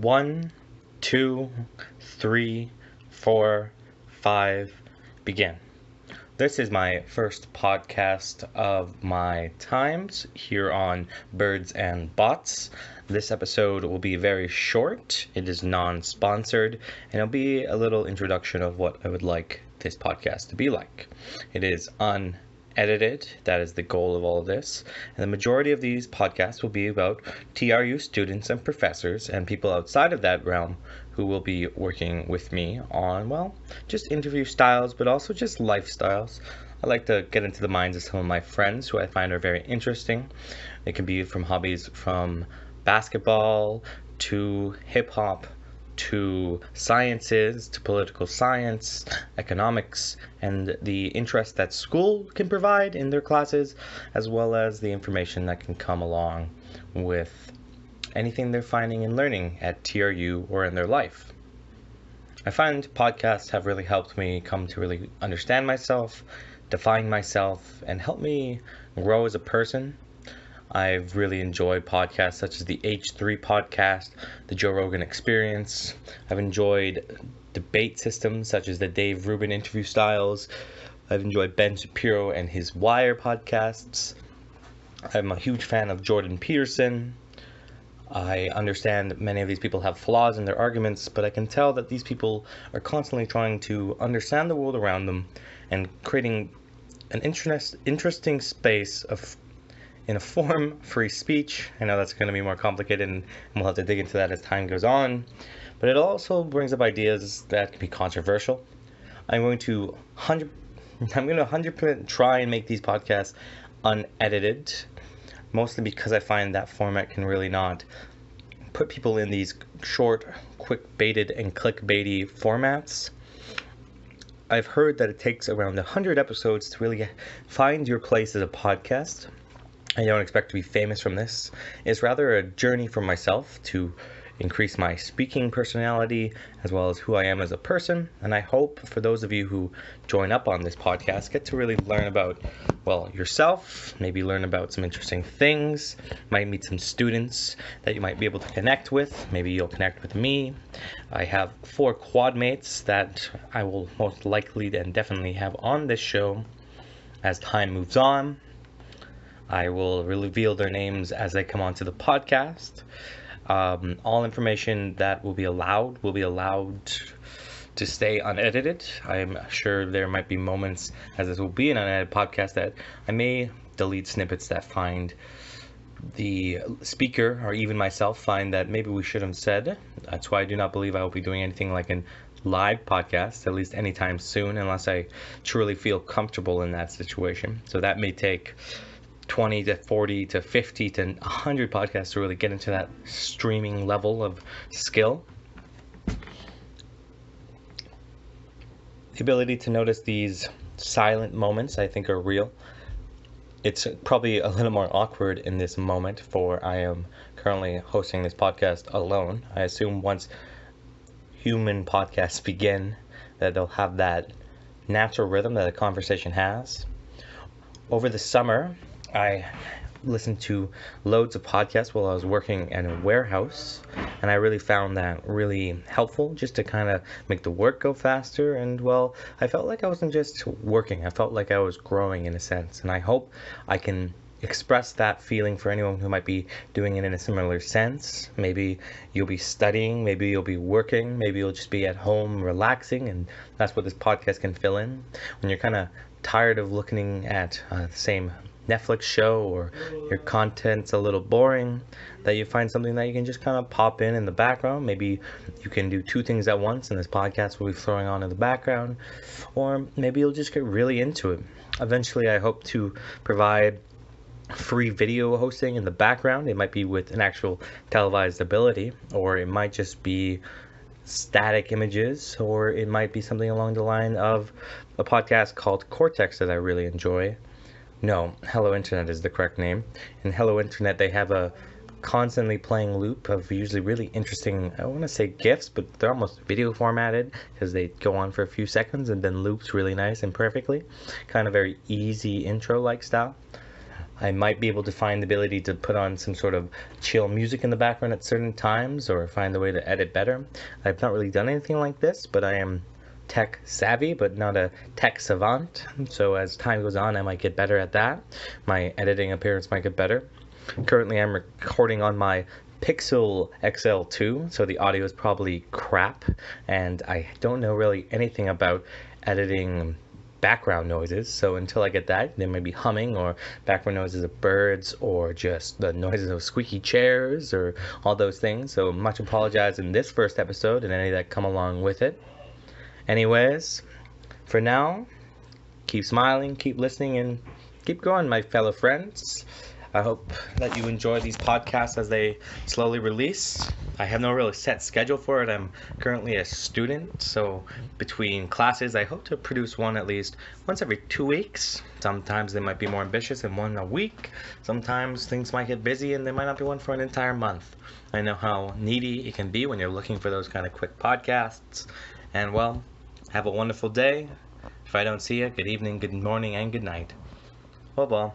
One, two, three, four, five, begin. This is my first podcast of my times here on Birds and Bots. This episode will be very short. It is non-sponsored, and it'll be a little introduction of what I would like this podcast to be like. It is unedited. That is the goal of all of this. And the majority of these podcasts will be about TRU students and professors and people outside of that realm who will be working with me on, well, just interview styles, but also just lifestyles. I like to get into the minds of some of my friends who I find are very interesting. It can be from hobbies from basketball to hip hop to sciences, to political science, economics, and the interest that school can provide in their classes, as well as the information that can come along with anything they're finding and learning at TRU or in their life. I find podcasts have really helped me come to really understand myself, define myself, and help me grow as a person. I've really enjoyed podcasts such as the H3 podcast, the Joe Rogan Experience. I've enjoyed debate systems such as the Dave Rubin interview styles. I've enjoyed Ben Shapiro and his Wire podcasts. I'm a huge fan of Jordan Peterson. I understand many of these people have flaws in their arguments, but I can tell that these people are constantly trying to understand the world around them and creating an interesting space in a form, free speech. I know that's going to be more complicated, and we'll have to dig into that as time goes on. But it also brings up ideas that can be controversial. I'm going to 100% try and make these podcasts unedited, mostly because I find that format can really not put people in these short, quick-baited and clickbaity formats. I've heard that it takes around 100 episodes to really find your place as a podcast. I don't expect to be famous from this. It's rather a journey for myself to increase my speaking personality as well as who I am as a person. And I hope for those of you who join up on this podcast get to really learn about, well, yourself, maybe learn about some interesting things, might meet some students that you might be able to connect with. Maybe you'll connect with me. I have 4 quad mates that I will most likely and definitely have on this show as time moves on. I will reveal their names as they come onto the podcast. All information that will be allowed to stay unedited. I'm sure there might be moments, as this will be an unedited podcast, that I may delete snippets that find the speaker or even myself find that maybe we should have said. That's why I do not believe I will be doing anything like a live podcast, at least anytime soon, unless I truly feel comfortable in that situation. So that may take 20 to 40 to 50 to 100 podcasts to really get into that streaming level of skill. The ability to notice these silent moments, I think, are real. It's probably a little more awkward in this moment, for I am currently hosting this podcast alone. I assume once human podcasts begin that they'll have that natural rhythm that a conversation has. Over the summer, I listened to loads of podcasts while I was working in a warehouse, and I really found that really helpful just to kind of make the work go faster. And, well, I felt like I wasn't just working, I felt like I was growing in a sense, and I hope I can express that feeling for anyone who might be doing it in a similar sense. Maybe you'll be studying, maybe you'll be working, maybe you'll just be at home relaxing, and that's what this podcast can fill in. When you're kind of tired of looking at the same Netflix show, or your content's a little boring, that you find something that you can just kind of pop in the background. Maybe you can do 2 things at once, and this podcast will be throwing on in the background, or maybe you'll just get really into it. Eventually, I hope to provide free video hosting in the background. It might be with an actual televised ability, or it might just be static images, or it might be something along the line of a podcast called Cortex that I really enjoy. No, Hello Internet is the correct name. In Hello Internet, they have a constantly playing loop of usually really interesting, I want to say GIFs, but they're almost video formatted because they go on for a few seconds and then loops really nice and perfectly. Kind of very easy intro-like style. I might be able to find the ability to put on some sort of chill music in the background at certain times, or find a way to edit better. I've not really done anything like this, but I am tech savvy, but not a tech savant. So as time goes on, I might get better at that. My editing appearance might get better. Currently, I'm recording on my Pixel XL2, so the audio is probably crap, and I don't know really anything about editing background noises, so until I get that, there may be humming or background noises of birds or just the noises of squeaky chairs or all those things. So much apologize in this first episode and any that come along with it. Anyways, for now, keep smiling, keep listening, and keep going, my fellow friends. I hope that you enjoy these podcasts as they slowly release. I have no really set schedule for it. I'm currently a student, so between classes, I hope to produce one at least once every 2 weeks. Sometimes they might be more ambitious and one a week. Sometimes things might get busy and there might not be one for an entire month. I know how needy it can be when you're looking for those kind of quick podcasts. And well, have a wonderful day. If I don't see you, good evening, good morning, and good night. Well.